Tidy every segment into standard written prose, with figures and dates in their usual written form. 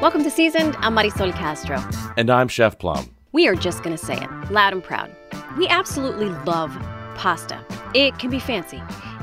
Welcome to Seasoned. I'm Marisol Castro. And I'm Chef Plum. We are just going to say it, loud and proud. We absolutely love pasta. It can be fancy.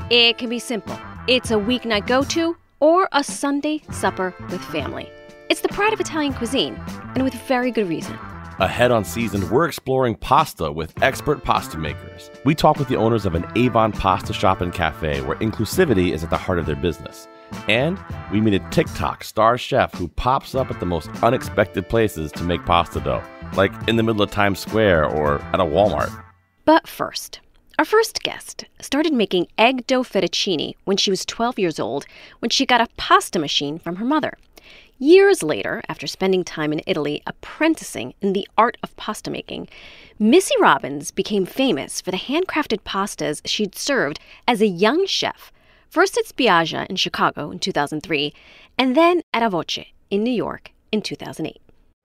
It can be simple. It's a weeknight go-to or a Sunday supper with family. It's the pride of Italian cuisine, and with very good reason. Ahead on Seasoned, we're exploring pasta with expert pasta makers. We talk with the owners of an Avon pasta shop and cafe where inclusivity is at the heart of their business. And we meet a TikTok star chef who pops up at the most unexpected places to make pasta dough, like in the middle of Times Square or at a Walmart. But first, our first guest started making egg dough fettuccine when she was 12 years old, when she got a pasta machine from her mother. Years later, after spending time in Italy apprenticing in the art of pasta making, Missy Robbins became famous for the handcrafted pastas she'd served as a young chef, first at Spiaggia in Chicago in 2003, and then at A Voce in New York in 2008.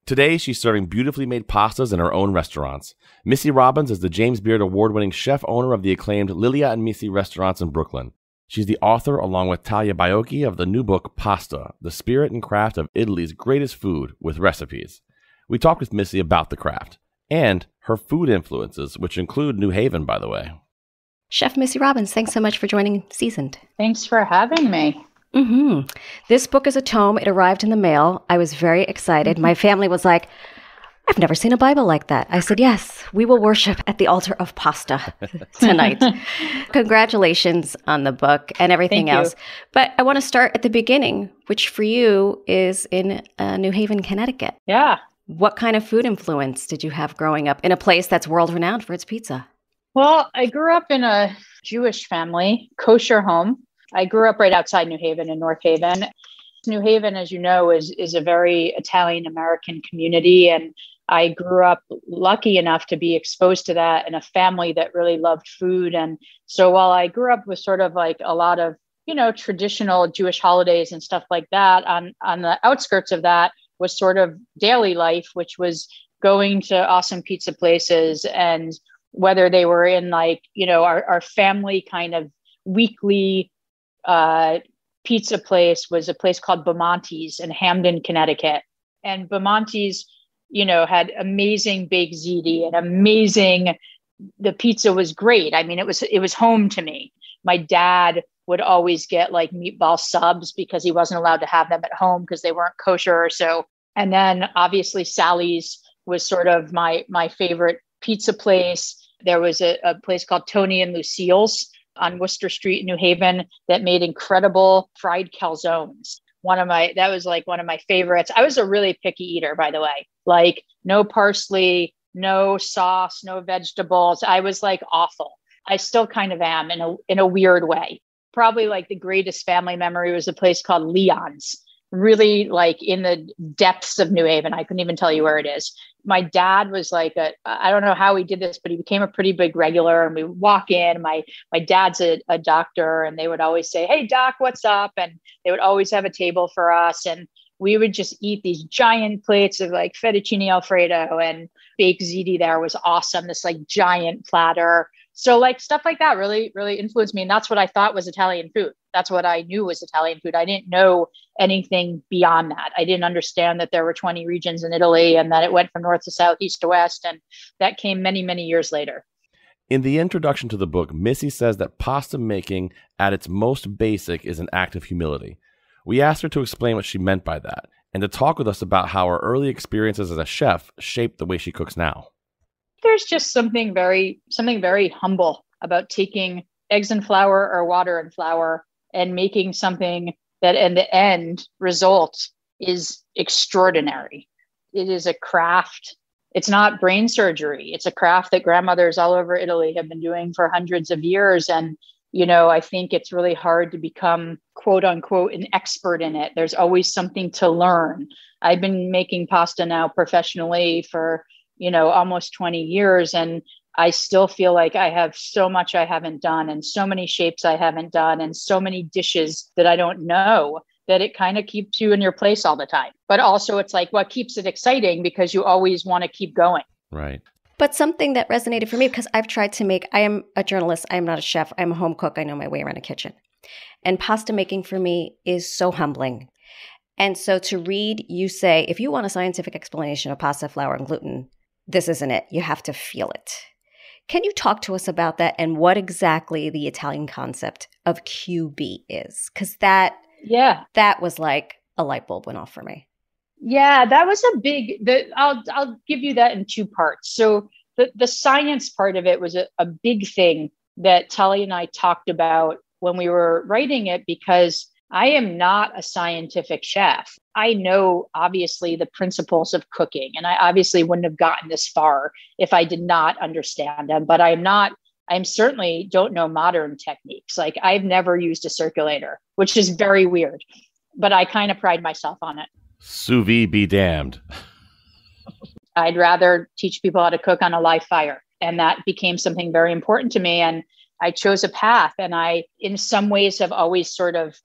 Today, she's serving beautifully made pastas in her own restaurants. Missy Robbins is the James Beard Award-winning chef-owner of the acclaimed Lilia and Missy restaurants in Brooklyn. She's the author, along with Talia Baiocchi, of the new book, Pasta, the spirit and craft of Italy's greatest food with recipes. We talked with Missy about the craft and her food influences, which include New Haven, by the way. Chef Missy Robbins, thanks so much for joining Seasoned. Thanks for having me. This book is a tome. It arrived in the mail. I was very excited. My family was like, I've never seen a Bible like that. I said, yes, we will worship at the altar of pasta tonight. Congratulations on the book and everything else. But I want to start at the beginning, which for you is in New Haven, Connecticut. Yeah. What kind of food influence did you have growing up in a place that's world-renowned for its pizza? Well, I grew up in a Jewish family, kosher home. I grew up right outside New Haven in North Haven. New Haven, as you know, is a very Italian-American community. And I grew up lucky enough to be exposed to that in a family that really loved food. And so while I grew up with sort of like a lot of, traditional Jewish holidays and stuff like that, on the outskirts of that was sort of daily life, which was going to awesome pizza places, and whether they were in our family kind of weekly pizza place was a place called Bamonte's in Hamden, Connecticut. And Bamonte's, had amazing baked ziti and the pizza was great. I mean, it was home to me. My dad would always get like meatball subs because he wasn't allowed to have them at home because they weren't kosher or so. And then obviously Sally's was sort of my favorite pizza place. There was a place called Tony and Lucille's on Worcester Street in New Haven that made incredible fried calzones. That was like one of my favorites. I was a really picky eater, by the way, like no parsley, no sauce, no vegetables. I was like awful. I still kind of am in a weird way. Probably like the greatest family memory was a place called Leon's, really like in the depths of New Haven. I couldn't even tell you where it is. My dad was like I don't know how he did this, but he became a pretty big regular. And we would walk in, my dad's a doctor, and they would always say, "Hey doc, what's up?" And they would always have a table for us. And we would just eat these giant plates of like fettuccine Alfredo, and baked ziti there was awesome. This like giant platter. So like stuff like that really, really influenced me. And that's what I thought was Italian food. That's what I knew was Italian food. I didn't know anything beyond that. I didn't understand that there were 20 regions in Italy and that it went from north to south, east to west. And that came many, many years later. In the introduction to the book, Missy says that pasta making at its most basic is an act of humility. We asked her to explain what she meant by that and to talk with us about how her early experiences as a chef shaped the way she cooks now. There's just something very humble about taking eggs and flour or water and flour and making something that in the end result is extraordinary. It is a craft. It's not brain surgery. It's a craft that grandmothers all over Italy have been doing for hundreds of years. And, I think it's really hard to become quote unquote an expert in it. There's always something to learn. I've been making pasta now professionally for almost 20 years. And I still feel like I have so much I haven't done and so many shapes I haven't done and so many dishes that I don't know, that it kind of keeps you in your place all the time. But also it's like what keeps it exciting because you always want to keep going. Right. But something that resonated for me, because I've tried to make, I am a journalist, I am not a chef, I'm a home cook, I know my way around a kitchen. And pasta making for me is so humbling. And so to read, you say, if you want a scientific explanation of pasta, flour, and gluten, this isn't it. You have to feel it. Can you talk to us about that and what exactly the Italian concept of QB is? Because that was like a light bulb went off for me. Yeah, that was a big, I'll give you that in two parts. So the science part of it was a big thing that Talia and I talked about when we were writing it, because I am not a scientific chef. I know, obviously, the principles of cooking, and I obviously wouldn't have gotten this far if I did not understand them, but I'm certainly don't know modern techniques. Like, I've never used a circulator, which is very weird, but I kind of pride myself on it. Sous vide be damned. I'd rather teach people how to cook on a live fire. And that became something very important to me. And I chose a path. And I, in some ways, have always sort of,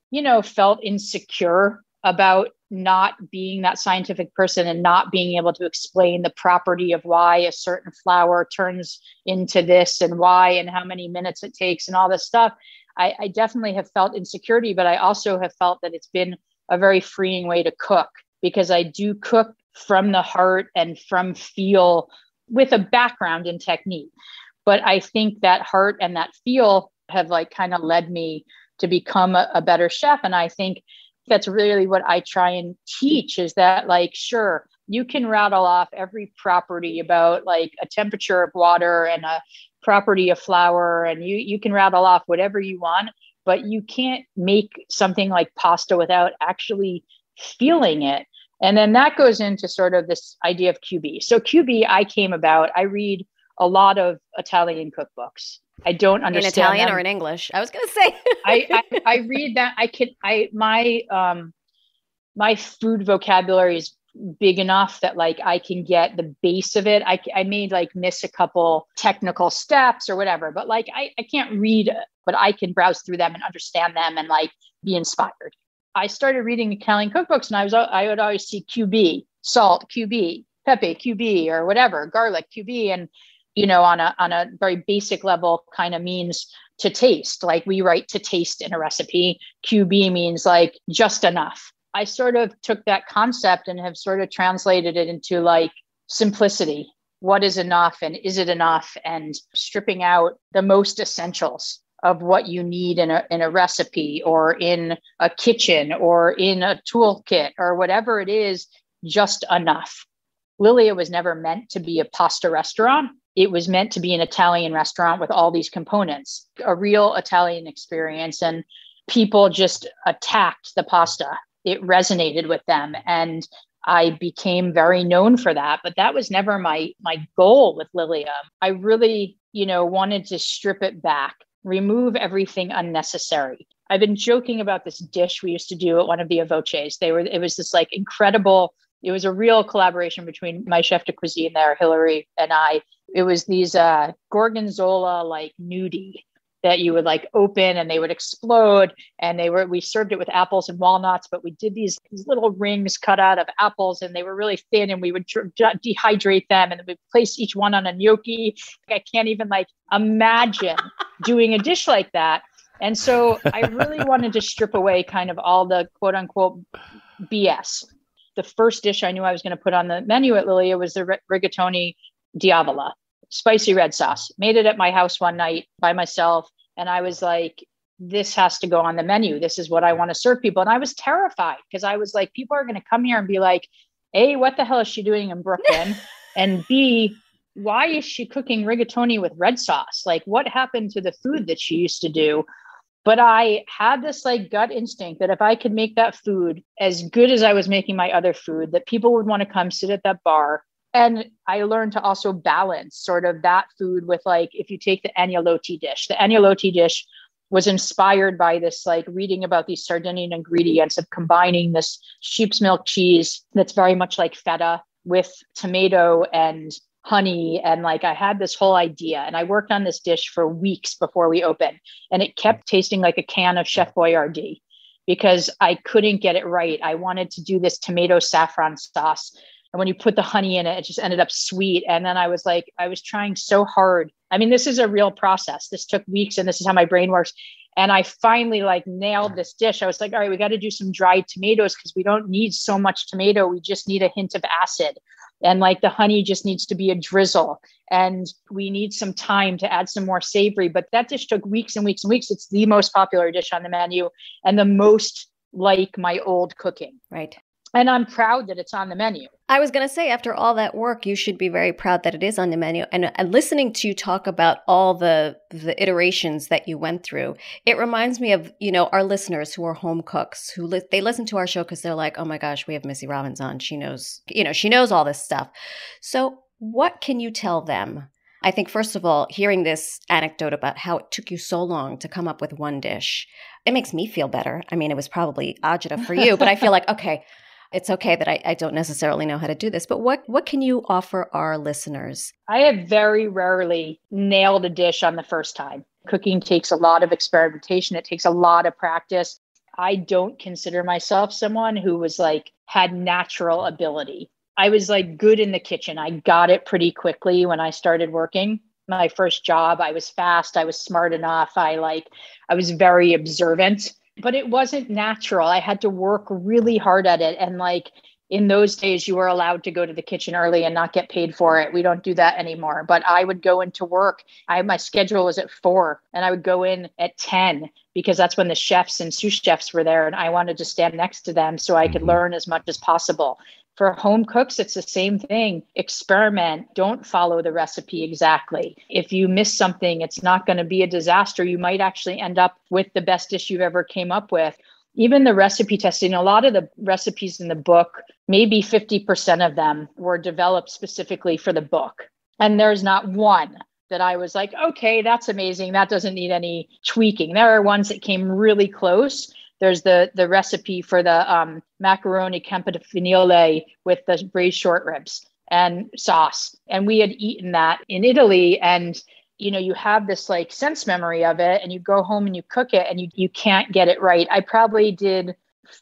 felt insecure about not being that scientific person and not being able to explain the property of why a certain flour turns into this and why and how many minutes it takes and all this stuff. I definitely have felt insecurity, but I also have felt that it's been a very freeing way to cook, because I do cook from the heart and from feel with a background in technique. But I think that heart and that feel have kind of led me to become a better chef. And I think that's really what I try and teach, is that sure, you can rattle off every property about a temperature of water and a property of flour, and you can rattle off whatever you want, but you can't make something like pasta without actually feeling it. And then that goes into sort of this idea of QB. So QB, I read a lot of Italian cookbooks. I don't understand in Italian them. or in English. I was going to say. I read that. My food vocabulary is big enough that I can get the base of it. I may miss a couple technical steps or whatever, but I can't read, but I can browse through them and understand them and be inspired. I started reading Italian cookbooks, and I would always see QB, salt, QB, pepe, QB, or whatever, garlic, QB. And, on a very basic level kind of means to taste. We write to taste in a recipe. QB means just enough. I sort of took that concept and have sort of translated it into simplicity. What is enough, and is it enough? And stripping out the most essentials of what you need in a recipe or in a kitchen or in a toolkit or whatever it is, just enough. Lilia was never meant to be a pasta restaurant. It was meant to be an Italian restaurant with all these components, a real Italian experience. And people just attacked the pasta. It resonated with them. And I became very known for that. But that was never my goal with Lilia. I really, wanted to strip it back, remove everything unnecessary. I've been joking about this dish we used to do at one of the Avoces. It was this incredible, it was a real collaboration between my chef de cuisine there, Hillary, and I. It was these gorgonzola nudie that you would open and they would explode. And we served it with apples and walnuts, but we did these little rings cut out of apples, and they were really thin, and we would dehydrate them, and then we'd place each one on a gnocchi. I can't even imagine doing a dish like that. And so I really wanted to strip away kind of all the quote unquote BS. The first dish I knew I was going to put on the menu at Lilia was the rigatoni diavola, spicy red sauce. Made it at my house one night by myself. And I was like, this has to go on the menu. This is what I want to serve people. And I was terrified, because I was like, people are going to come here and be like, A, what the hell is she doing in Brooklyn? And B, why is she cooking rigatoni with red sauce? What happened to the food that she used to do? But I had this gut instinct that if I could make that food as good as I was making my other food, that people would want to come sit at that bar. And I learned to also balance sort of that food with if you take the agnolotti dish was inspired by this, reading about these Sardinian ingredients of combining this sheep's milk cheese that's very much like feta with tomato and honey. And I had this whole idea, and I worked on this dish for weeks before we opened, and it kept tasting like a can of Chef Boyardee because I couldn't get it right. I wanted to do this tomato saffron sauce. And when you put the honey in it, it just ended up sweet. And then I was trying so hard. I mean, this is a real process. This took weeks, and this is how my brain works. And I finally like nailed this dish. I was like, all right, we got to do some dried tomatoes because we don't need so much tomato. We just need a hint of acid. And like the honey just needs to be a drizzle. And we need some time to add some more savory. But that dish took weeks and weeks and weeks. It's the most popular dish on the menu and the most like my old cooking. Right. And I'm proud that it's on the menu. I was going to say, after all that work, you should be very proud that it is on the menu. And listening to you talk about all the iterations that you went through, it reminds me of, our listeners who are home cooks, they listen to our show because they're like, oh my gosh, we have Missy Robbins on. She knows, she knows all this stuff. So what can you tell them? I think, first of all, hearing this anecdote about how it took you so long to come up with one dish, it makes me feel better. I mean, it was probably agita for you, but I feel like, okay, it's okay that I don't necessarily know how to do this, but what can you offer our listeners? I have very rarely nailed a dish on the first time. Cooking takes a lot of experimentation. It takes a lot of practice. I don't consider myself someone who was had natural ability. I was good in the kitchen. I got it pretty quickly when I started working. My first job, I was fast. I was smart enough. I was very observant. But it wasn't natural. I had to work really hard at it. And in those days, you were allowed to go to the kitchen early and not get paid for it. We don't do that anymore. But I would go into work. My schedule was at 4 and I would go in at 10 because that's when the chefs and sous chefs were there. And I wanted to stand next to them so I could learn as much as possible. For home cooks, it's the same thing. Experiment. Don't follow the recipe exactly. If you miss something, it's not going to be a disaster. You might actually end up with the best dish you've ever came up with. Even the recipe testing, a lot of the recipes in the book, maybe 50% of them were developed specifically for the book. And there's not one that I was like, okay, that's amazing. That doesn't need any tweaking. There are ones that came really close. There's the recipe for the macaroni campignole with the braised short ribs and sauce. And we had eaten that in Italy. And, you have this sense memory of it and you go home and you cook it and you can't get it right. I probably did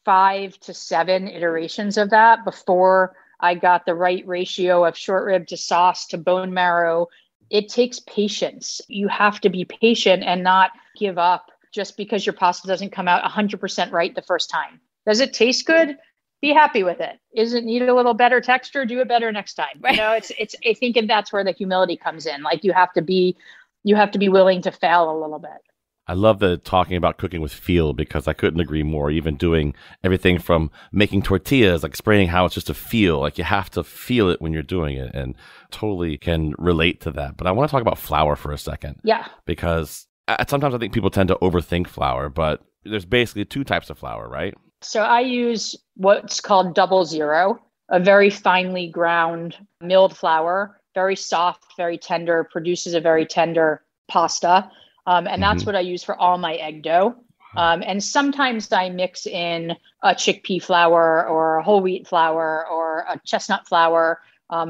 5 to 7 iterations of that before I got the right ratio of short rib to sauce to bone marrow. It takes patience. You have to be patient and not give up just because your pasta doesn't come out 100% right the first time. Does it taste good? Be happy with it. Does it need a little better texture? Do it better next time. Right. It's. I think that's where the humility comes in. You have to be willing to fail a little bit. I love the talking about cooking with feel because I couldn't agree more. Even doing everything from making tortillas, explaining how it's just a feel. You have to feel it when you're doing it, and totally can relate to that. But I want to talk about flour for a second. Yeah. Because sometimes I think people tend to overthink flour, but there's basically 2 types of flour, right? So I use what's called 00, a very finely ground milled flour, very soft, very tender, produces a very tender pasta. And that's what I use for all my egg dough. And sometimes I mix in a chickpea flour or a whole wheat flour or a chestnut flour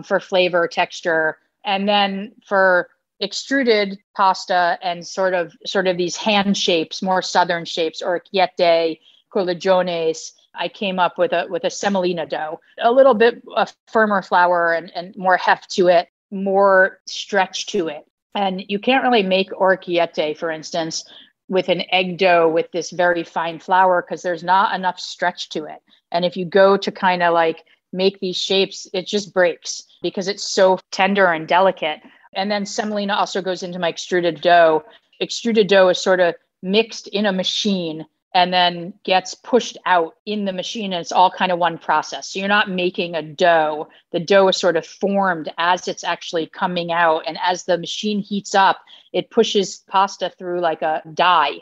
for flavor, texture. And then for extruded pasta and sort of these hand shapes, more southern shapes, or orecchiette, cornigiones, I came up with a semolina dough, a little bit of firmer flour and more heft to it, more stretch to it. And you can't really make orecchiette, for instance, with an egg dough with this very fine flour because there's not enough stretch to it. And if you go to kind of make these shapes, it just breaks because it's so tender and delicate. And then semolina also goes into my extruded dough. Extruded dough is sort of mixed in a machine and then gets pushed out in the machine. And it's all kind of one process. So you're not making a dough. The dough is sort of formed as it's actually coming out. And as the machine heats up, it pushes pasta through like a die.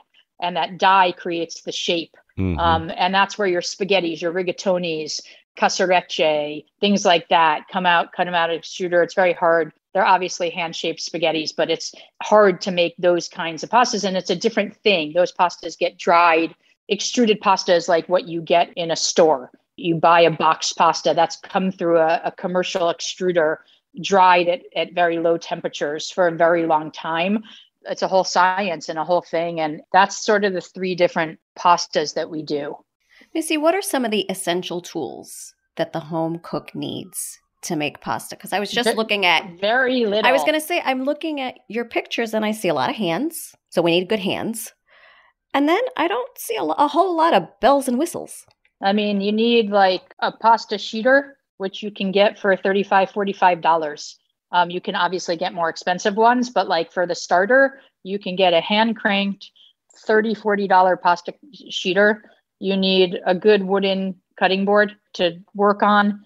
And that die creates the shape. And that's where your spaghettis, your rigatonis, casserecce, things like that come out of extruder. It's very hard. They're obviously hand-shaped spaghettis, but it's hard to make those kinds of pastas. And it's a different thing. Those pastas get dried. Extruded pasta is like what you get in a store. You buy a boxed pasta that's come through a commercial extruder, dried at very low temperatures for a very long time. It's a whole science and a whole thing. And that's sort of the 3 different pastas that we do. Missy, what are some of the essential tools that the home cook needs to make pasta? Because I was just looking at very little. I was going to say, I'm looking at your pictures and I see a lot of hands. So we need good hands. And then I don't see a whole lot of bells and whistles. I mean, you need like a pasta sheeter, which you can get for $35, $45. You can obviously get more expensive ones, but like for the starter, you can get a hand cranked $30, $40 pasta sheeter. You need a good wooden cutting board to work on.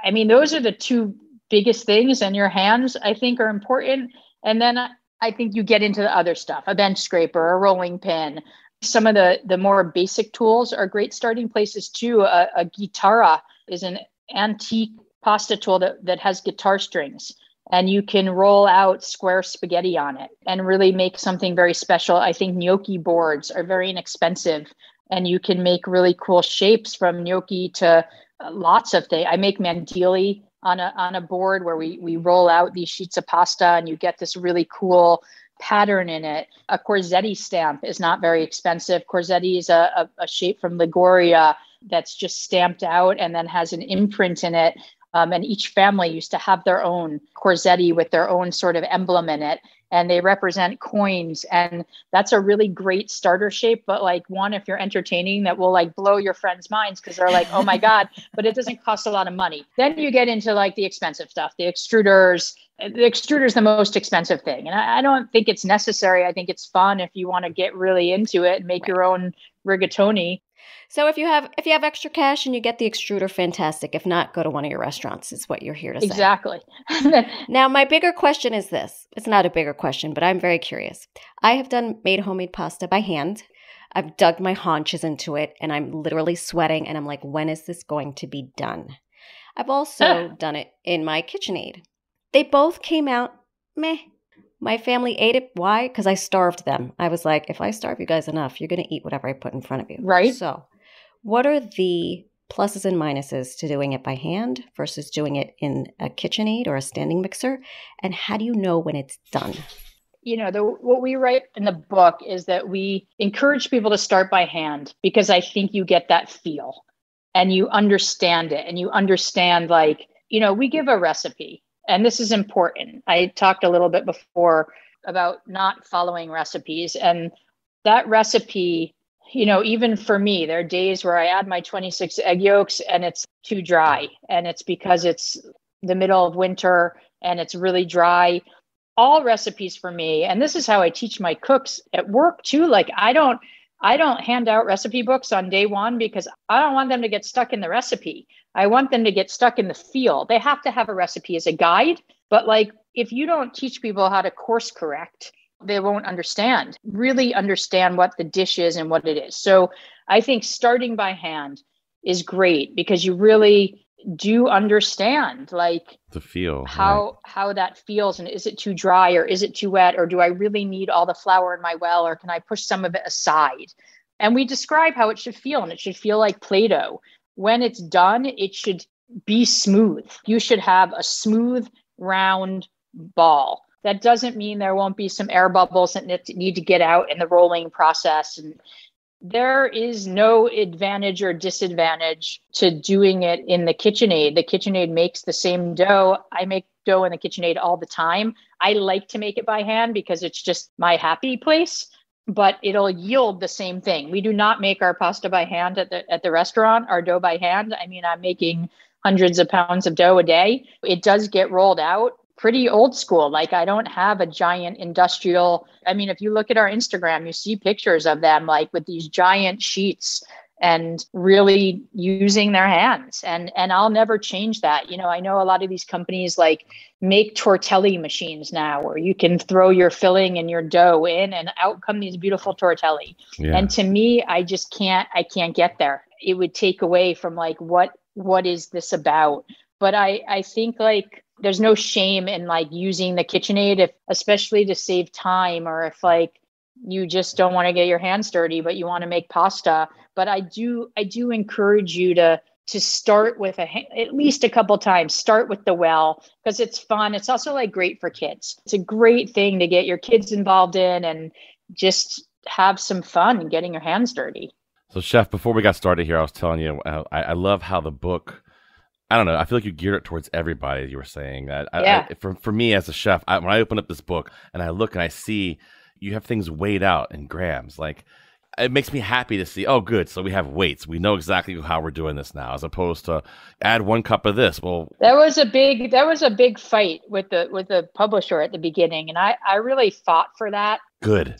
I mean, those are the two biggest things, and your hands, I think, are important. And then I think you get into the other stuff, a bench scraper, a rolling pin. Some of the more basic tools are great starting places too. A guitarra is an antique pasta tool that has guitar strings, and you can roll out square spaghetti on it and really make something very special. I think gnocchi boards are very inexpensive, and you can make really cool shapes from gnocchi to lots of things. I make mandili on a board where we roll out these sheets of pasta, and you get this really cool pattern in it. A Corsetti stamp is not very expensive. Corsetti is a shape from Liguria that's just stamped out and then has an imprint in it. And each family used to have their own Corsetti with their own sort of emblem in it. And they represent coins. And that's a really great starter shape. But like one, if you're entertaining, that will like blow your friends' minds because they're like, oh my God, but it doesn't cost a lot of money. Then you get into like the expensive stuff, the extruders. The extruder is the most expensive thing. And I don't think it's necessary. I think it's fun if you want to get really into it and make your own rigatoni. So if you have extra cash and you get the extruder, fantastic. If not, go to one of your restaurants is what you're here to say. Exactly. Now, my bigger question is this. It's not a bigger question, but I'm very curious. I have made homemade pasta by hand. I've dug my haunches into it, and I'm literally sweating, and I'm like, when is this going to be done? I've also done it in my KitchenAid. They both came out meh. My family ate it. Why? Because I starved them. I was like, if I starve you guys enough, you're going to eat whatever I put in front of you. Right. So what are the pluses and minuses to doing it by hand versus doing it in a KitchenAid or a standing mixer? And how do you know when it's done? You know, what we write in the book is that we encourage people to start by hand because I think you get that feel and you understand it and you understand like, you know, we give a recipe. And this is important. I talked a little bit before about not following recipes. And that recipe, you know, even for me, there are days where I add my 26 egg yolks and it's too dry. And it's because it's the middle of winter and it's really dry. All recipes for me, and this is how I teach my cooks at work too. Like I don't hand out recipe books on day one because I don't want them to get stuck in the recipe. I want them to get stuck in the feel. They have to have a recipe as a guide, but like if you don't teach people how to course correct, they won't really understand what the dish is and what it is. So I think starting by hand is great because you really do understand like the feel, how that feels, and is it too dry or is it too wet, or do I really need all the flour in my well, or can I push some of it aside? And we describe how it should feel, and it should feel like Play-Doh. When it's done, it should be smooth. You should have a smooth, round ball. That doesn't mean there won't be some air bubbles that need to get out in the rolling process. And there is no advantage or disadvantage to doing it in the KitchenAid. The KitchenAid makes the same dough. I make dough in the KitchenAid all the time. I like to make it by hand because it's just my happy place, but it'll yield the same thing. We do not make our pasta by hand at the restaurant, our dough by hand. I mean, I'm making hundreds of pounds of dough a day. It does get rolled out pretty old school. Like I don't have a giant industrial. I mean, if you look at our Instagram, you see pictures of them like with these giant sheets and really using their hands. And I'll never change that. You know, I know a lot of these companies like make tortelli machines now where you can throw your filling and your dough in and out come these beautiful tortelli. Yeah. And to me, I can't get there. It would take away from like, what is this about? But I think like, there's no shame in like using the KitchenAid, especially to save time, or if like you just don't want to get your hands dirty, but you want to make pasta. But I do encourage you to start with at least a couple times, start with the well, because it's fun. It's also like great for kids. It's a great thing to get your kids involved in and just have some fun getting your hands dirty. So Chef, before we got started here, I was telling you, I love how the book, I don't know, I feel like you geared it towards everybody, you were saying. For me as a chef, when I open up this book and I look and I see you have things weighed out in grams, like it makes me happy to see, oh, good, so we have weights. We know exactly how we're doing this now, as opposed to add 1 cup of this. Well, that was a big fight with the publisher at the beginning, and I really fought for that. Good.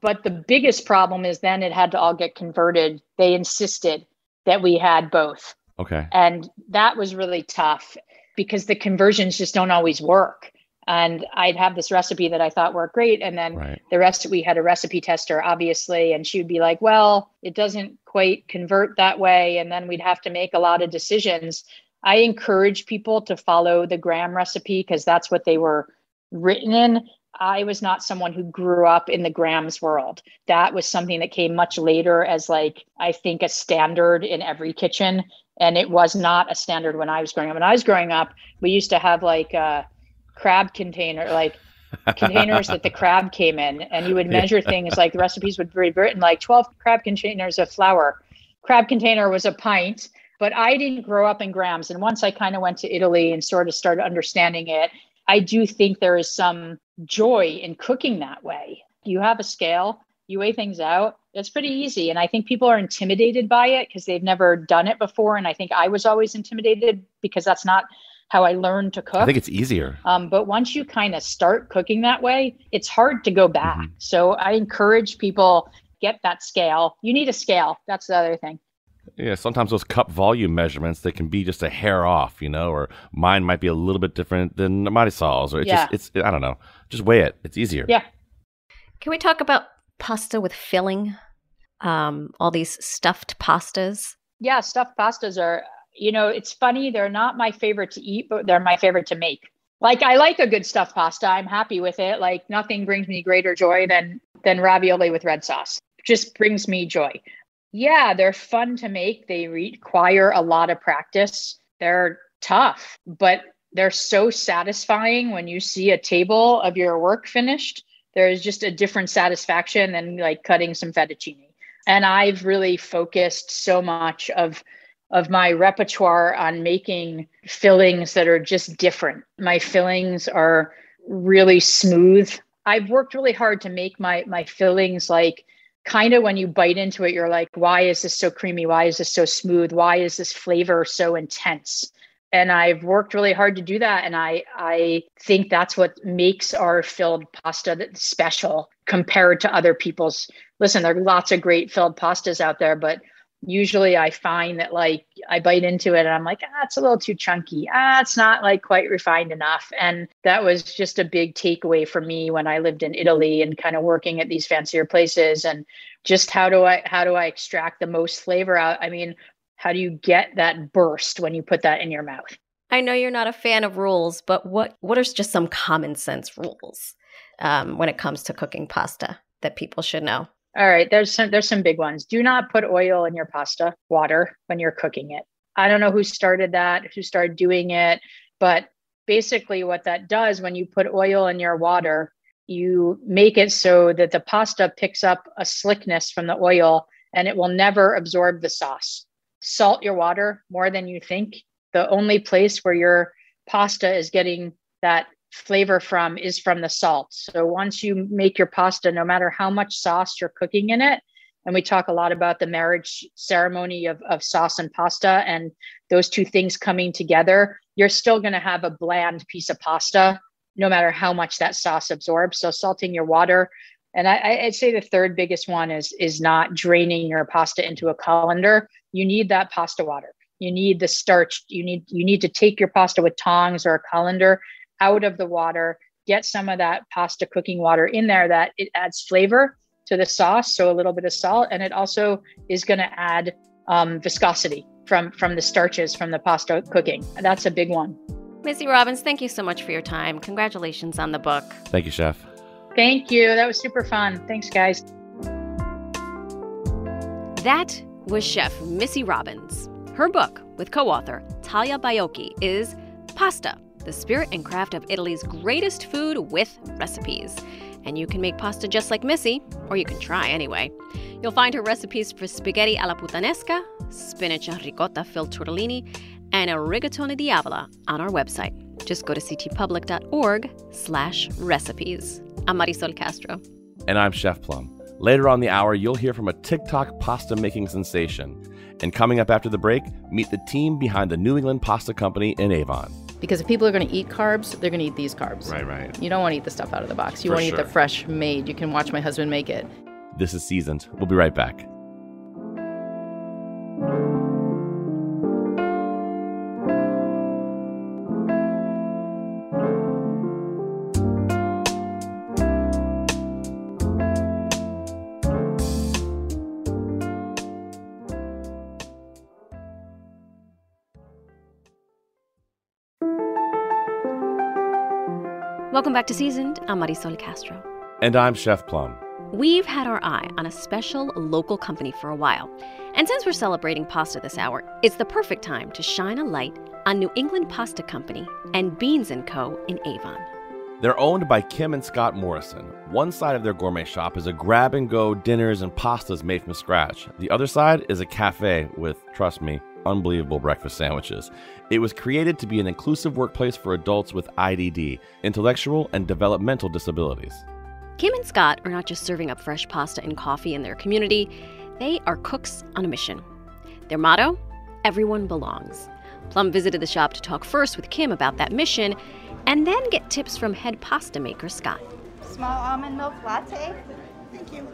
But the biggest problem is then it had to all get converted. They insisted that we had both. Okay. And that was really tough because the conversions just don't always work. And I'd have this recipe that I thought worked great. And then the rest, we had a recipe tester, obviously, and she would be like, well, it doesn't quite convert that way. And then we'd have to make a lot of decisions. I encourage people to follow the gram recipe because that's what they were written in. I was not someone who grew up in the grams world. That was something that came much later as like, I think a standard in every kitchen. And it was not a standard when I was growing up. When I was growing up, we used to have like a crab container, like containers that the crab came in, and you would measure things like the recipes would be written like 12 crab containers of flour. Crab container was a pint, but I didn't grow up in grams. And once I kind of went to Italy and sort of started understanding it, I do think there is some joy in cooking that way. You have a scale, you weigh things out. It's pretty easy. And I think people are intimidated by it because they've never done it before. And I think I was always intimidated because that's not how I learned to cook. I think it's easier. But once you kind of start cooking that way, it's hard to go back. Mm-hmm. So I encourage people, get that scale. You need a scale. That's the other thing. Yeah, sometimes those cup volume measurements, they can be just a hair off, or mine might be a little bit different than Marisol's, or it's I don't know. Just weigh it. It's easier. Yeah. Can we talk about pasta with filling? All these stuffed pastas? Yeah, stuffed pastas are, it's funny. They're not my favorite to eat, but they're my favorite to make. Like, I like a good stuffed pasta. I'm happy with it. Like, nothing brings me greater joy than ravioli with red sauce. It just brings me joy. Yeah, they're fun to make. They require a lot of practice. They're tough, but they're so satisfying when you see a table of your work finished. There's just a different satisfaction than like cutting some fettuccine. And I've really focused so much of my repertoire on making fillings that are just different. My fillings are really smooth. I've worked really hard to make my fillings like kind of when you bite into it, you're like, why is this so creamy? Why is this so smooth? Why is this flavor so intense? And I've worked really hard to do that. And I think that's what makes our filled pasta special compared to other people's. Listen, there are lots of great filled pastas out there, but usually I find that like I bite into it and I'm like, it's a little too chunky. It's not like quite refined enough. And that was just a big takeaway for me when I lived in Italy and kind of working at these fancier places. And just how do I extract the most flavor out? I mean, how do you get that burst when you put that in your mouth? I know you're not a fan of rules, but what are just some common sense rules when it comes to cooking pasta that people should know? All right, there's some big ones. Do not put oil in your pasta water when you're cooking it. I don't know who started doing it, but basically what that does when you put oil in your water, you make it so that the pasta picks up a slickness from the oil and it will never absorb the sauce. Salt your water more than you think. The only place where your pasta is getting that flavor from is from the salt. So once you make your pasta, no matter how much sauce you're cooking in it, and we talk a lot about the marriage ceremony of sauce and pasta and those two things coming together, you're still going to have a bland piece of pasta, no matter how much that sauce absorbs. So salting your water. And I'd say the third biggest one is not draining your pasta into a colander. You need that pasta water. You need the starch. You need to take your pasta with tongs or a colander out of the water, get some of that pasta cooking water in there, that it adds flavor to the sauce. So a little bit of salt, and it also is going to add viscosity from the starches from the pasta cooking. That's a big one. Missy Robbins, thank you so much for your time. Congratulations on the book. Thank you, Chef. Thank you. That was super fun. Thanks, guys. That was Chef Missy Robbins. Her book with co-author Talia Baiocchi is Pasta, the Spirit and Craft of Italy's Greatest Food with Recipes. And you can make pasta just like Missy, or you can try anyway. You'll find her recipes for spaghetti alla puttanesca, spinach and ricotta filled tortellini, and a rigatone di avola on our website. Just go to ctpublic.org/recipes. I'm Marisol Castro. And I'm Chef Plum. Later on the hour, you'll hear from a TikTok pasta-making sensation. And coming up after the break, meet the team behind the New England Pasta Company in Avon. Because if people are going to eat carbs, they're going to eat these carbs. Right. You don't want to eat the stuff out of the box. You want to eat the fresh made. You can watch my husband make it. This is Seasoned. We'll be right back. Welcome back to Seasoned. I'm Marisol Castro. And I'm Chef Plum. We've had our eye on a special local company for a while. And since we're celebrating pasta this hour, it's the perfect time to shine a light on New England Pasta Company and Beans & Co. in Avon. They're owned by Kim and Scott Morrison. One side of their gourmet shop is a grab-and-go dinners and pastas made from scratch. The other side is a cafe with, trust me, unbelievable breakfast sandwiches. It was created to be an inclusive workplace for adults with IDD, intellectual and developmental disabilities. Kim and Scott are not just serving up fresh pasta and coffee in their community, they are cooks on a mission. Their motto? Everyone belongs. Plum visited the shop to talk first with Kim about that mission and then get tips from head pasta maker Scott. Small almond milk latte. Thank you.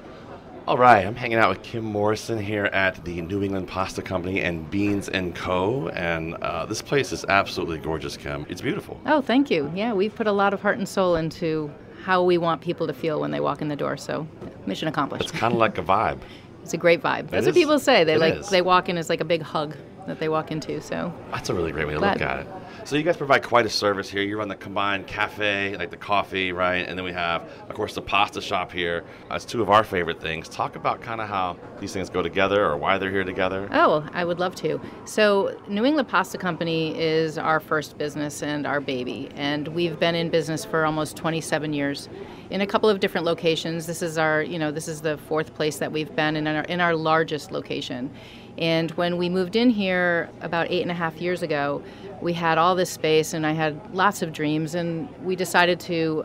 All right, I'm hanging out with Kim Morrison here at the New England Pasta Company and Beans & Co. And this place is absolutely gorgeous, Kim. It's beautiful. Oh, thank you. Yeah, we've put a lot of heart and soul into how we want people to feel when they walk in the door. So, mission accomplished. It's kind of like a vibe. It's a great vibe. That's what people say. They walk in as like a big hug that they walk into. So that's a really great way to look at it. So you guys provide quite a service here. You run the combined cafe, like the coffee, right? And then we have, of course, the pasta shop here. It's two of our favorite things. Talk about kind of how these things go together or why they're here together. Oh, I would love to. So New England Pasta Company is our first business and our baby. And we've been in business for almost 27 years in a couple of different locations. This is this is the fourth place that we've been in our largest location. And when we moved in here about 8.5 years ago, we had all this space and I had lots of dreams, and we decided to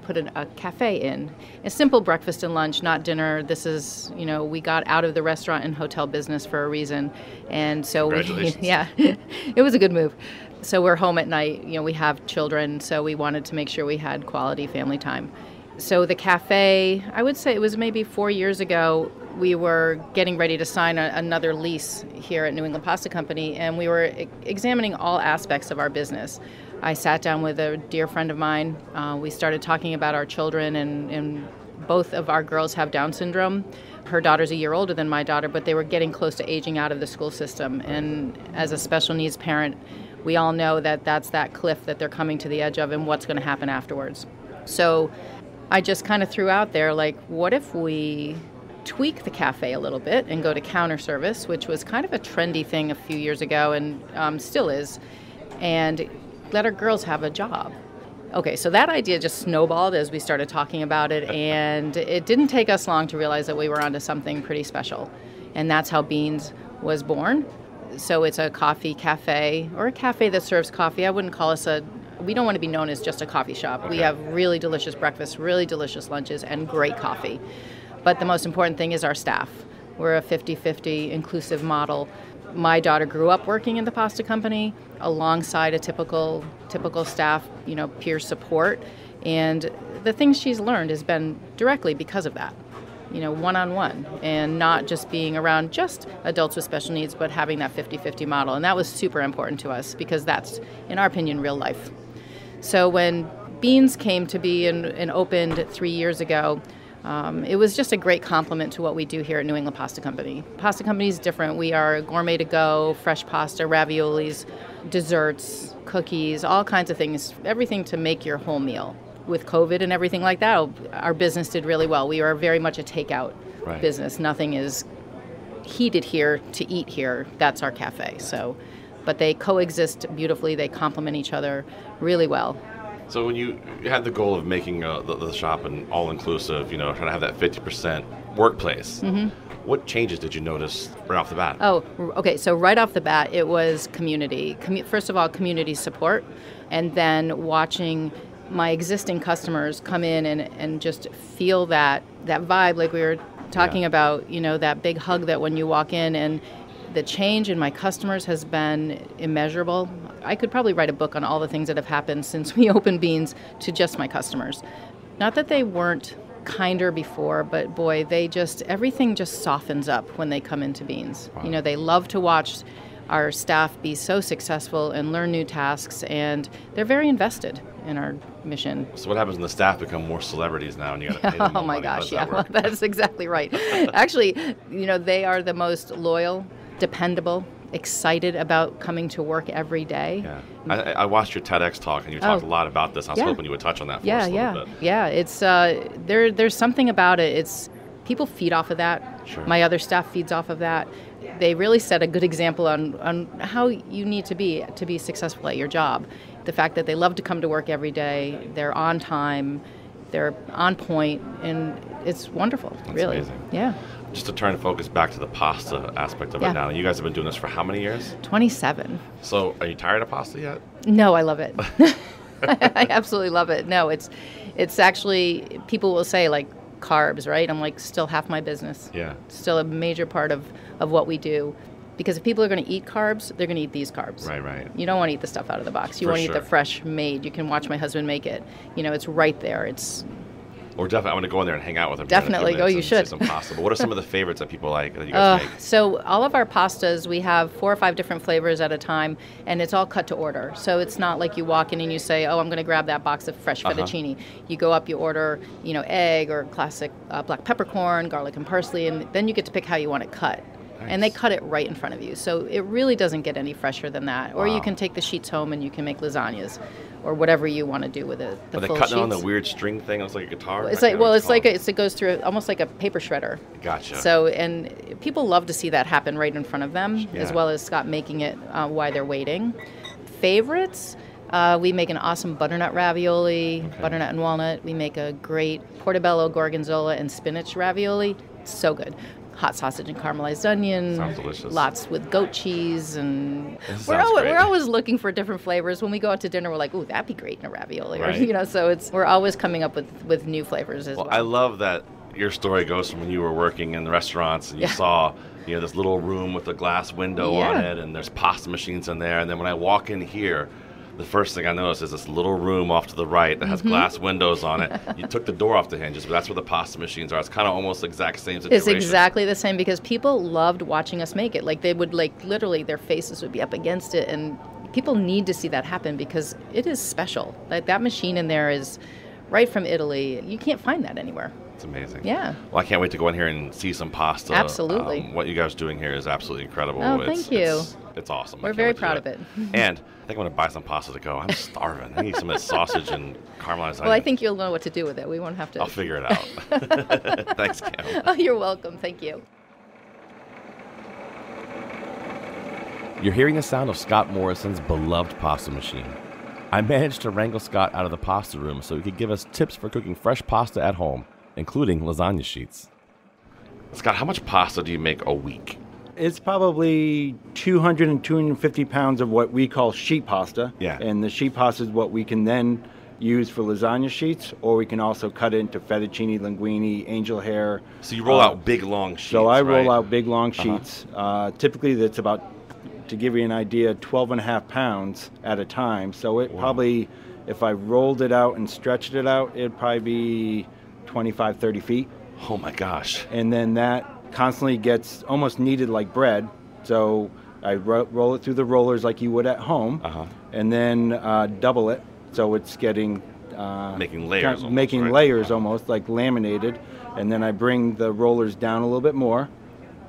put a cafe in. A simple breakfast and lunch, not dinner. This is, we got out of the restaurant and hotel business for a reason. And so it was a good move. So we're home at night, we have children, so we wanted to make sure we had quality family time. So the cafe, I would say it was maybe 4 years ago, we were getting ready to sign another lease here at New England Pasta Company, and we were examining all aspects of our business. I sat down with a dear friend of mine. We started talking about our children, and both of our girls have Down syndrome. Her daughter's a year older than my daughter, but they were getting close to aging out of the school system. And as a special needs parent, we all know that that's that cliff that they're coming to the edge of and what's going to happen afterwards. So I just kind of threw out there, what if we tweak the cafe a little bit and go to counter service, which was kind of a trendy thing a few years ago and still is, and let our girls have a job. Okay, so that idea just snowballed as we started talking about it, and it didn't take us long to realize that we were onto something pretty special. And that's how Beans was born. So it's a coffee cafe, or a cafe that serves coffee. I wouldn't call us we don't want to be known as just a coffee shop. Okay. We have really delicious breakfasts, really delicious lunches, and great coffee. But the most important thing is our staff. We're a 50-50 inclusive model. My daughter grew up working in the pasta company alongside a typical staff, peer support. And the things she's learned has been directly because of that, one-on-one, and not just being around just adults with special needs, but having that 50-50 model. And that was super important to us because that's, in our opinion, real life. So when Beans came to be and opened 3 years ago, it was just a great compliment to what we do here at New England Pasta Company. Pasta Company is different. We are gourmet to go, fresh pasta, raviolis, desserts, cookies, all kinds of things, everything to make your whole meal. With COVID and everything like that, our business did really well. We are very much a takeout business. Nothing is heated here to eat here. That's our cafe. But they coexist beautifully. They complement each other really well. So when you had the goal of making the shop an all-inclusive, trying to have that 50% workplace, what changes did you notice right off the bat? Oh, okay. So right off the bat, it was community. First of all, community support, and then watching my existing customers come in and just feel that vibe, like we were talking about, that big hug that when you walk in, and the change in my customers has been immeasurable. I could probably write a book on all the things that have happened since we opened Beans to just my customers. Not that they weren't kinder before, but boy, everything just softens up when they come into Beans. Wow. They love to watch our staff be so successful and learn new tasks, and they're very invested in our mission. So what happens when the staff become more celebrities now and you got to pay them more Oh my money? gosh, How does that work? that's exactly right. Actually, they are the most loyal, dependable, excited about coming to work every day. Yeah. I watched your TEDx talk and you talked a lot about this. I was hoping you would touch on that for us a little bit. Yeah, it's there's something about it. It's people feed off of that. Sure. My other staff feeds off of that. They really set a good example on how you need to be successful at your job. The fact that they love to come to work every day, they're on time, they're on point, and it's wonderful. That's really amazing. Yeah. Just to try and focus back to the pasta aspect of it now. You guys have been doing this for how many years? 27. So are you tired of pasta yet? No, I love it. I absolutely love it. No, it's actually, people will say like carbs, right? I'm like, still half my business. Yeah. Still a major part of what we do. Because if people are going to eat carbs, they're going to eat these carbs. Right. You don't want to eat the stuff out of the box. You For want to sure. eat the fresh made. You can watch my husband make it. It's right there. It's Or definitely, I'm going to go in there and hang out with them. Definitely. Go, you should. Some pasta. But what are some of the favorites that people like that you guys make? So all of our pastas, we have 4 or 5 different flavors at a time, and it's all cut to order. So it's not like you walk in and you say, oh, I'm going to grab that box of fresh fettuccine. You go up, you order, egg or classic black peppercorn, garlic and parsley, and then you get to pick how you want it cut. Nice. And they cut it right in front of you. So it really doesn't get any fresher than that. Or you can take the sheets home and you can make lasagnas or whatever you want to do with it. Are they cutting on the weird string thing? It looks like a guitar? It goes through almost like a paper shredder. Gotcha. So, and people love to see that happen right in front of them, as well as Scott making it while they're waiting. Favorites? We make an awesome butternut ravioli, butternut and walnut. We make a great portobello, gorgonzola, and spinach ravioli. So good. Hot sausage and caramelized onion. Sounds delicious. Lots with goat cheese, and We're always looking for different flavors. When we go out to dinner, we're like, "Ooh, that'd be great in a ravioli," Right. or so we're always coming up with new flavors as well. I love that your story goes from when you were working in the restaurants and you saw this little room with a glass window on it, and there's pasta machines in there, and then when I walk in here, the first thing I notice is this little room off to the right that has glass windows on it. You took the door off the hinges, but that's where the pasta machines are. It's kind of almost the exact same situation. It's exactly the same because people loved watching us make it. Like they would literally their faces would be up against it, and people need to see that happen because it is special. Like that machine in there is right from Italy. You can't find that anywhere. It's amazing. Yeah. Well, I can't wait to go in here and see some pasta. Absolutely. What you guys are doing here is absolutely incredible. Oh, thank you. It's awesome. We're very proud of it. And I think I'm going to buy some pasta to go. I'm starving. I need some of that sausage and caramelized onion. Well, I think you'll know what to do with it. We won't have to. I'll figure it out. Thanks, Cam. Oh, you're welcome. Thank you. You're hearing the sound of Scott Morrison's beloved pasta machine. I managed to wrangle Scott out of the pasta room so he could give us tips for cooking fresh pasta at home, including lasagna sheets. Scott, how much pasta do you make a week? It's probably 200 and 250 pounds of what we call sheet pasta. Yeah. And the sheet pasta is what we can then use for lasagna sheets, or we can also cut it into fettuccine, linguine, angel hair. So you roll out big, long sheets, So I roll right? out big, long sheets. Typically, that's about, to give you an idea, 12 and a half pounds at a time. So it probably, if I rolled it out and stretched it out, it'd probably be 25, 30 feet. Oh my gosh. And then that constantly gets almost kneaded like bread. So I roll it through the rollers like you would at home, and then double it. So it's getting making layers, layers almost like laminated. And then I bring the rollers down a little bit more,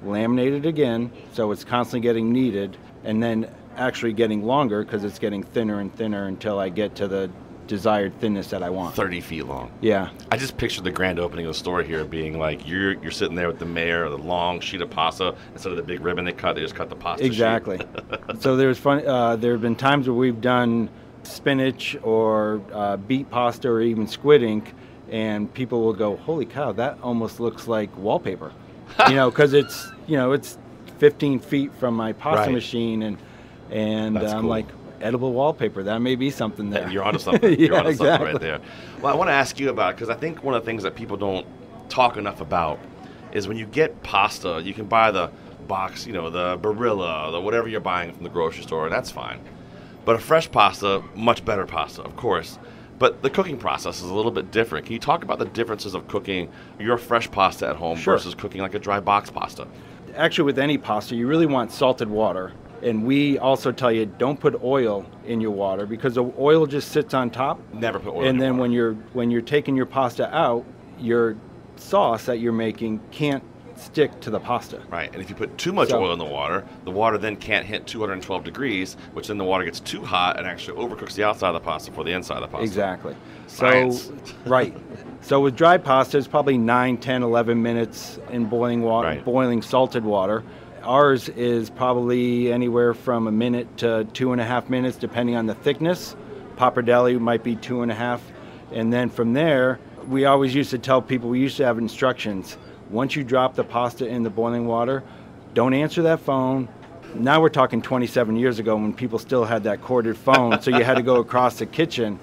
laminate it again, so it's constantly getting kneaded, and then actually getting longer because it's getting thinner and thinner until I get to the desired thinness that I want. 30 feet long. Yeah. I just pictured the grand opening of the store here being like you're sitting there with the mayor, the long sheet of pasta instead of the big ribbon they just cut the pasta Exactly. sheet. So there have been times where we've done spinach or beet pasta or even squid ink, and people will go, "Holy cow, that almost looks like wallpaper," because it's 15 feet from my pasta machine, and That's I'm cool. like, edible wallpaper. That may be something there. You're onto something. You're onto something exactly. right there. Well, I want to ask you about, because I think one of the things that people don't talk enough about is when you get pasta, you can buy the box, the Barilla, the whatever you're buying from the grocery store, and that's fine. But a fresh pasta, much better pasta, of course. But the cooking process is a little bit different. Can you talk about the differences of cooking your fresh pasta at home versus cooking like a dry box pasta? Actually, with any pasta, you really want salted water. And we also tell you, don't put oil in your water because the oil just sits on top. Never put oil in your water. And then when you're taking your pasta out, your sauce that you're making can't stick to the pasta. Right, and if you put too much oil in the water then can't hit 212 degrees, which then the water gets too hot and actually overcooks the outside of the pasta before the inside of the pasta. Exactly. Science. Right. So with dry pasta, it's probably 9, 10, 11 minutes in boiling water, boiling salted water. Ours is probably anywhere from a minute to 2.5 minutes, depending on the thickness. Pappardelle might be 2.5. And then from there, we always used to tell people, we used to have instructions. Once you drop the pasta in the boiling water, don't answer that phone. Now we're talking 27 years ago when people still had that corded phone, so you had to go across the kitchen.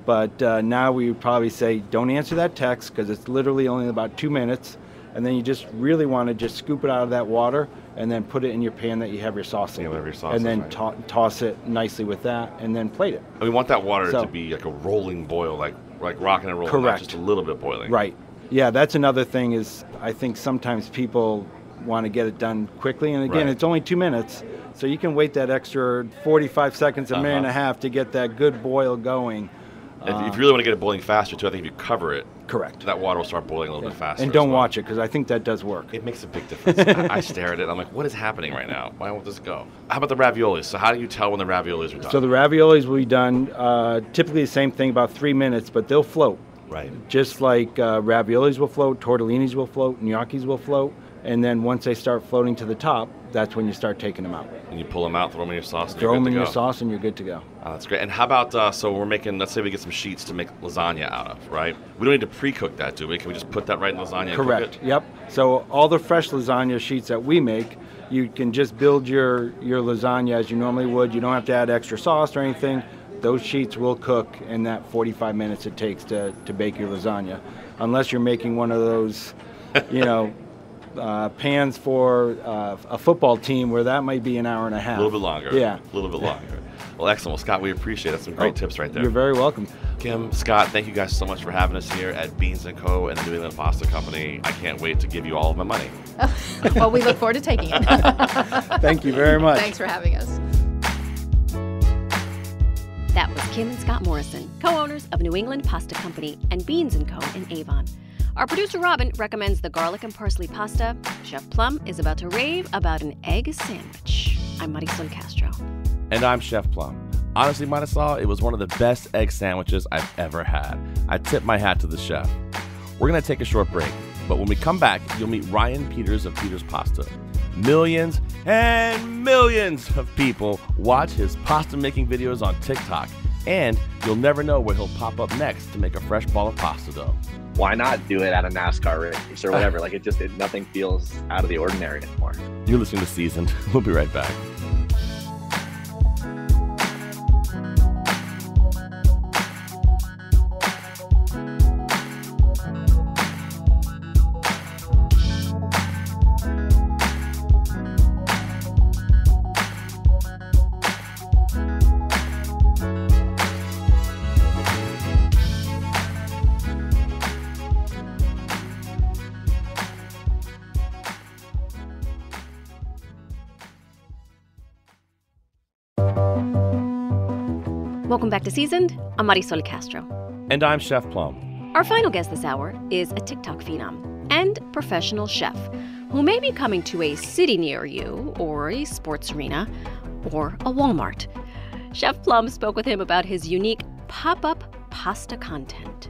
But now we would probably say, don't answer that text because it's literally only about 2 minutes. And then you just really want to just scoop it out of that water and then put it in your pan that you have your sauce in. Yeah, whatever your sauce and then toss it nicely with that and then plate it. And we want that water to be like a rolling boil, like rocking and rolling, correct. Not just a little bit boiling. Right. Yeah, that's another thing is I think sometimes people want to get it done quickly. And again, it's only 2 minutes. So you can wait that extra 45 seconds, a minute and a half to get that good boil going. If you really want to get it boiling faster, too, I think if you cover it, correct, that water will start boiling a little bit faster. And don't watch it, because I think that does work. It makes a big difference. I stare at it. I'm like, what is happening right now? Why won't this go? How about the raviolis? So how do you tell when the raviolis are done? So the raviolis will be done typically the same thing, about 3 minutes, but they'll float. Right. Just like raviolis will float, tortellinis will float, gnocchis will float. And then once they start floating to the top, that's when you start taking them out. And you pull them out, throw them in your sauce, and throw them in your sauce, and you're good to go. Oh, that's great. And how about, so we're making, let's say we get some sheets to make lasagna out of, right? We don't need to pre-cook that, do we? Can we just put that right in lasagna and correct. cook it? Yep. So all the fresh lasagna sheets that we make, you can just build your lasagna as you normally would. You don't have to add extra sauce or anything. Those sheets will cook in that 45 minutes it takes to bake your lasagna. Unless you're making one of those, pans for a football team where that might be an hour and a half. A little bit longer. Yeah. A little bit longer. Well, excellent. Well, Scott, we appreciate it. That's some great tips right there. You're very welcome. Kim, Scott, thank you guys so much for having us here at Beans & Co. and the New England Pasta Company. I can't wait to give you all of my money. Well, we look forward to taking it. Thank you very much. Thanks for having us. That was Kim and Scott Morrison, co-owners of New England Pasta Company and Beans & Co. in Avon. Our producer Robyn recommends the garlic and parsley pasta. Chef Plum is about to rave about an egg sandwich. I'm Marisol Castro. And I'm Chef Plum. Honestly, Marisol, it was one of the best egg sandwiches I've ever had. I tip my hat to the chef. We're going to take a short break, but when we come back, you'll meet Ryan Peters of Peters Pasta. Millions and millions of people watch his pasta making videos on TikTok, and you'll never know where he'll pop up next to make a fresh ball of pasta dough. Why not do it at a NASCAR race or whatever? Nothing feels out of the ordinary anymore. You're listening to Seasoned. We'll be right back. Welcome back to Seasoned. I'm Marisol Castro. And I'm Chef Plum. Our final guest this hour is a TikTok phenom and professional chef who may be coming to a city near you or a sports arena or a Walmart. Chef Plum spoke with him about his unique pop-up pasta content.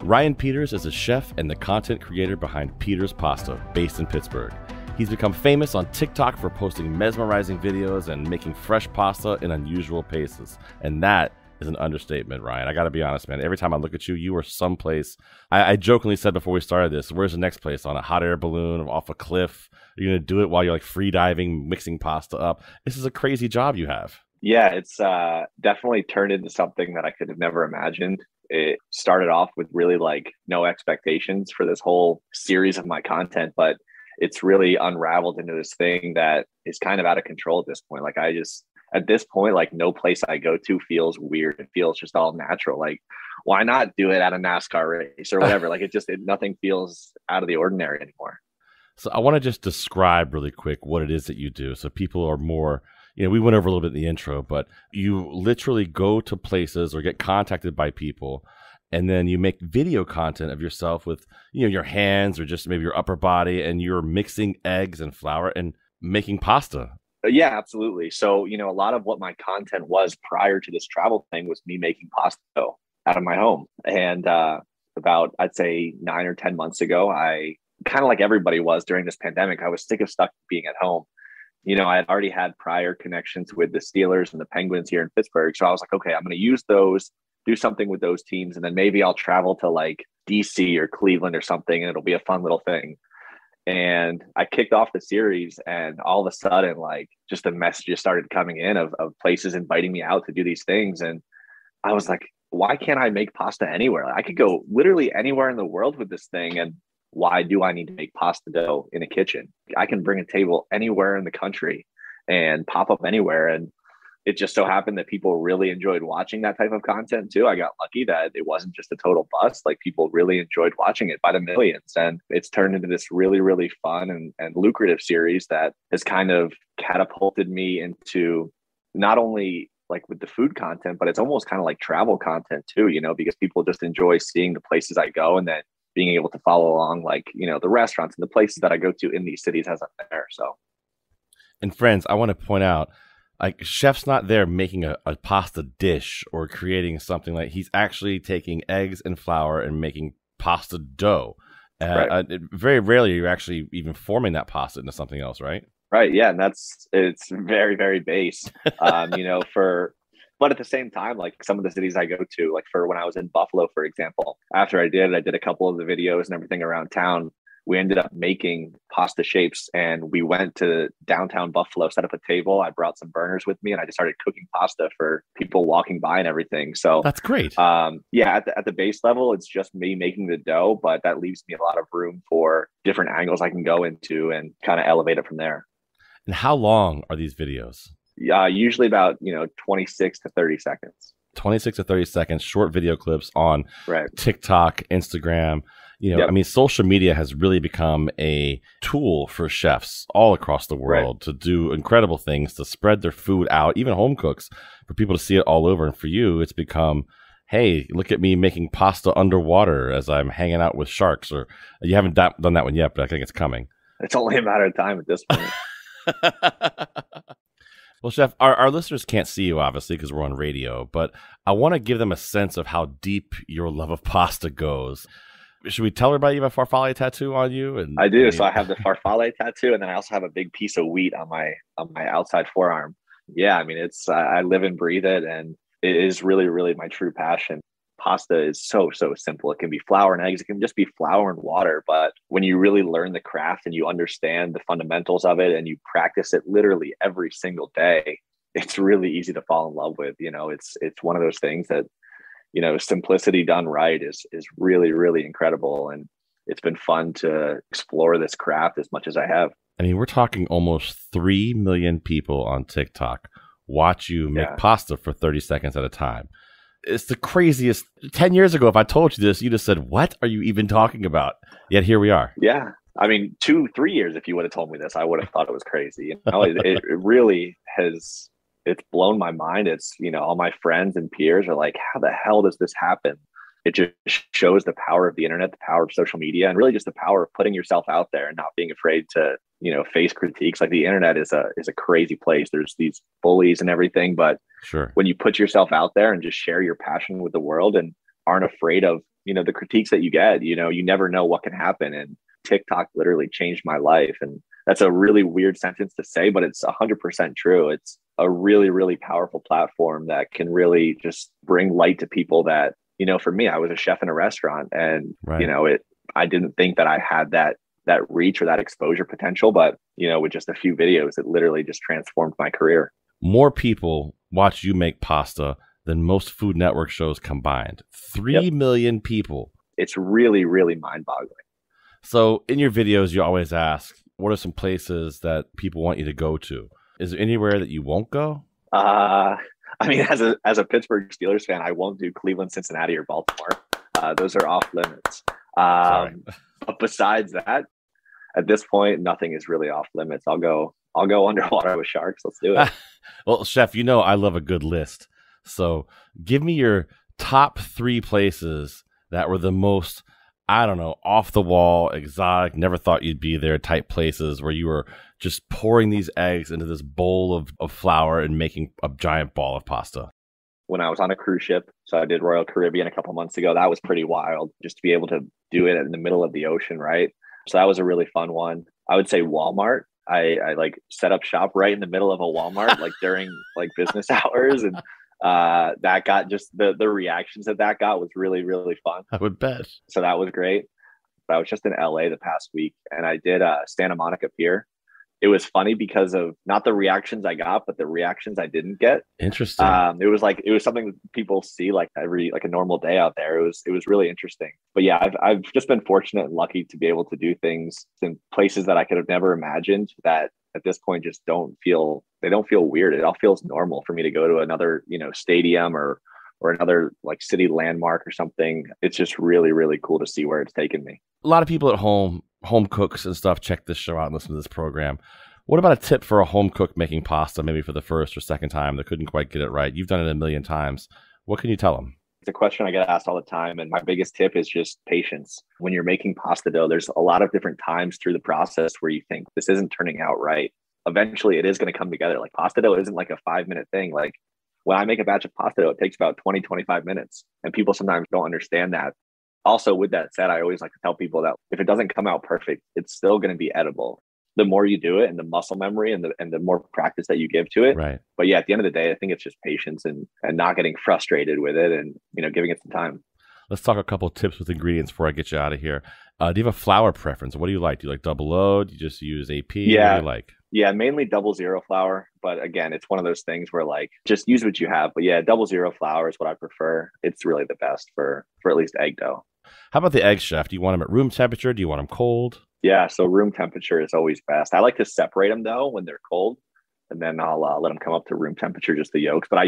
Ryan Peters is a chef and the content creator behind Peters Pasta, based in Pittsburgh. He's become famous on TikTok for posting mesmerizing videos and making fresh pasta in unusual paces. And that is an understatement, Ryan. I got to be honest, man. Every time I look at you, you are someplace. I jokingly said before we started this, where's the next place? On a hot air balloon or off a cliff? You're going to do it while you're like free diving, mixing pasta up. This is a crazy job you have. Yeah, it's definitely turned into something that I could have never imagined. It started off with really no expectations for this whole series of my content, but it's really unraveled into this thing that is kind of out of control at this point. Like at this point, like no place I go to feels weird. It feels just all natural. Like, why not do it at a NASCAR race or whatever? Like nothing feels out of the ordinary anymore. So I want to just describe really quick what it is that you do. So people are more, we went over a little bit in the intro, but you literally go to places or get contacted by people, and then you make video content of yourself with, your hands or just maybe your upper body, and you're mixing eggs and flour and making pasta. Yeah, absolutely. So, a lot of what my content was prior to this travel thing was me making pasta dough out of my home. And about, I'd say 9 or 10 months ago, I kind of like everybody was during this pandemic, I was sick of being at home. I had already had prior connections with the Steelers and the Penguins here in Pittsburgh. So I was like, okay, I'm going to use those, do something with those teams. And then maybe I'll travel to like DC or Cleveland or something, and it'll be a fun little thing. And I kicked off the series, and all of a sudden, like, just the messages started coming in of places inviting me out to do these things. And I was like, why can't I make pasta anywhere? I could go literally anywhere in the world with this thing. And why do I need to make pasta dough in a kitchen? I can bring a table anywhere in the country and pop up anywhere. And it just so happened that people really enjoyed watching that type of content too. I got lucky that it wasn't just a total bust. Like, people really enjoyed watching it by the millions. And it's turned into this really, really fun and lucrative series that has kind of catapulted me into not only like with the food content, but it's almost kind of like travel content too, because people just enjoy seeing the places I go, and then being able to follow along, like, the restaurants and the places that I go to in these cities as I'm there. So, and friends, I want to point out, like, Chef's not there making a pasta dish or creating something. Like, he's actually taking eggs and flour and making pasta dough. Right. Very rarely you're actually even forming that pasta into something else, right? Right. Yeah. And it's very, very base, but at the same time, like, some of the cities I go to, like, for when I was in Buffalo, for example, after I did a couple of the videos and everything around town, we ended up making pasta shapes, and we went to downtown Buffalo, set up a table. I brought some burners with me, and I just started cooking pasta for people walking by and everything. So that's great. Yeah, at the base level, it's just me making the dough, but that leaves me a lot of room for different angles I can go into and kind of elevate it from there. And how long are these videos? Usually about 26 to 30 seconds. 26 to 30 seconds, short video clips on right. TikTok, Instagram. Yep. I mean, social media has really become a tool for chefs all across the world to do incredible things, to spread their food out, even home cooks, for people to see it all over. And for you, it's become, hey, look at me making pasta underwater as I'm hanging out with sharks. Or you haven't done that one yet, but I think it's coming. It's only a matter of time at this point. Well, Chef, our listeners can't see you, obviously, because we're on radio, but I want to give them a sense of how deep your love of pasta goes. Should we tell everybody you have a farfalle tattoo on you? And I do. So I have the farfalle tattoo, and then I also have a big piece of wheat on my outside forearm. Yeah, I mean, it's I live and breathe it, and it is really, really my true passion. Pasta is so simple. It can be flour and eggs. It can just be flour and water. But when you really learn the craft and you understand the fundamentals of it and you practice it literally every single day, it's really easy to fall in love with. It's one of those things that, simplicity done right is really, really incredible. And it's been fun to explore this craft as much as I have. I mean, we're talking almost 3 million people on TikTok watch you make pasta for 30 seconds at a time. It's the craziest. 10 years ago, if I told you this, you'd have said, what are you even talking about? Yet here we are. Yeah. I mean, 2-3 years, if you would have told me this, I would have thought it was crazy. It really has, it's blown my mind. It's, all my friends and peers are like, how the hell does this happen? It just shows the power of the internet, the power of social media, and really just the power of putting yourself out there and not being afraid to, face critiques. Like, the internet is a crazy place. There's these bullies and everything, but sure, when you put yourself out there and just share your passion with the world and aren't afraid of, the critiques that you get, you never know what can happen. And TikTok literally changed my life. And that's a really weird sentence to say, but it's 100% true. It's a really, really powerful platform that can really just bring light to people that, for me, I was a chef in a restaurant, and, I didn't think that I had that reach or that exposure potential, but, with just a few videos, it literally just transformed my career. More people watch you make pasta than most Food Network shows combined. 3 million people. It's really, really mind-boggling. So in your videos, you always ask, what are some places that people want you to go to? Is there anywhere that you won't go? I mean, as a Pittsburgh Steelers fan, I won't do Cleveland, Cincinnati, or Baltimore. Those are off limits. But besides that, at this point, nothing is really off limits. I'll go underwater with sharks. Let's do it. Well, Chef, you know I love a good list. So give me your top 3 places that were the most, I don't know, off the wall, exotic, never thought you'd be there type places where you were just pouring these eggs into this bowl of flour and making a giant ball of pasta. When I was on a cruise ship, so I did Royal Caribbean a couple months ago, that was pretty wild just to be able to do it in the middle of the ocean, right? So that was a really fun one. I would say Walmart. I like set up shop right in the middle of a Walmart, like during like business hours. And that got just the reactions that got was really, really fun. I would bet. So that was great. But I was just in LA the past week and I did Santa Monica Pier. It was funny because of not the reactions I got, but the reactions I didn't get. Interesting. It was something that people see like a normal day out there. It was really interesting. But yeah, I've just been fortunate and lucky to be able to do things in places that I could have never imagined that at this point just don't feel weird. It all feels normal for me to go to another, stadium or another like city landmark or something. It's just really, really cool to see where it's taken me. A lot of people at home cooks and stuff, check this show out and listen to this program. What about a tip for a home cook making pasta, maybe for the first or second time that couldn't quite get it right? You've done it a million times. What can you tell them? It's a question I get asked all the time. And my biggest tip is just patience. When you're making pasta dough, there's a lot of different times through the process where you think this isn't turning out right. Eventually it is going to come together. Like pasta dough isn't like a 5-minute thing. Like when I make a batch of pasta dough, it takes about 20, 25 minutes. And people sometimes don't understand that. Also, with that said, I always like to tell people that if it doesn't come out perfect, it's still going to be edible. The more you do it and the muscle memory and the more practice that you give to it. Right. But yeah, at the end of the day, I think it's just patience and not getting frustrated with it and, giving it some time. Let's talk a couple of tips with ingredients before I get you out of here. Do you have a flour preference? What do you like? Do you like double O? Do you just use AP? Yeah. What do you like? Yeah, mainly 00 flour. But again, it's one of those things where like just use what you have. But yeah, 00 flour is what I prefer. It's really the best for at least egg dough. How about the eggs, Chef? Do you want them at room temperature? Do you want them cold? Yeah, so room temperature is always best. I like to separate them though when they're cold, and then I'll let them come up to room temperature, just the yolks. But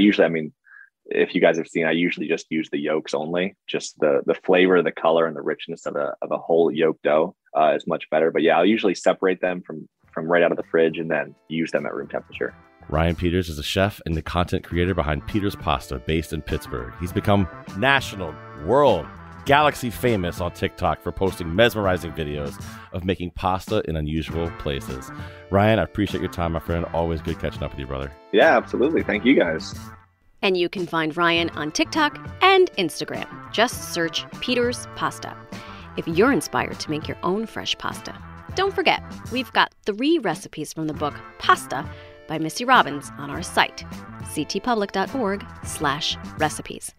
if you guys have seen, I usually just use the yolks only. Just the flavor, the color, and the richness of a whole yolk dough is much better. But yeah, I'll usually separate them from right out of the fridge and then use them at room temperature. Ryan Peters is a chef and the content creator behind Peters Pasta, based in Pittsburgh. He's become national, world, galaxy famous on TikTok for posting mesmerizing videos of making pasta in unusual places. Ryan, I appreciate your time, my friend. Always good catching up with you, brother. Yeah, absolutely. Thank you, guys. And you can find Ryan on TikTok and Instagram. Just search Peters Pasta. If you're inspired to make your own fresh pasta, don't forget, we've got 3 recipes from the book Pasta by Missy Robbins on our site, ctpublic.org/recipes.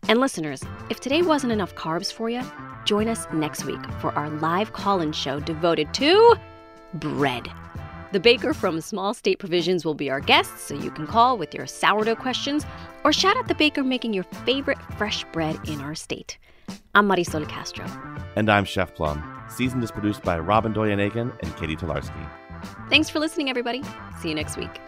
And listeners, if today wasn't enough carbs for you, join us next week for our live call-in show devoted to bread. The baker from Small State Provisions will be our guest, so you can call with your sourdough questions or shout at the baker making your favorite fresh bread in our state. I'm Marisol Castro. And I'm Chef Plum. Season is produced by Robyn Doyon-Aitken and Catie Talarski. Thanks for listening, everybody. See you next week.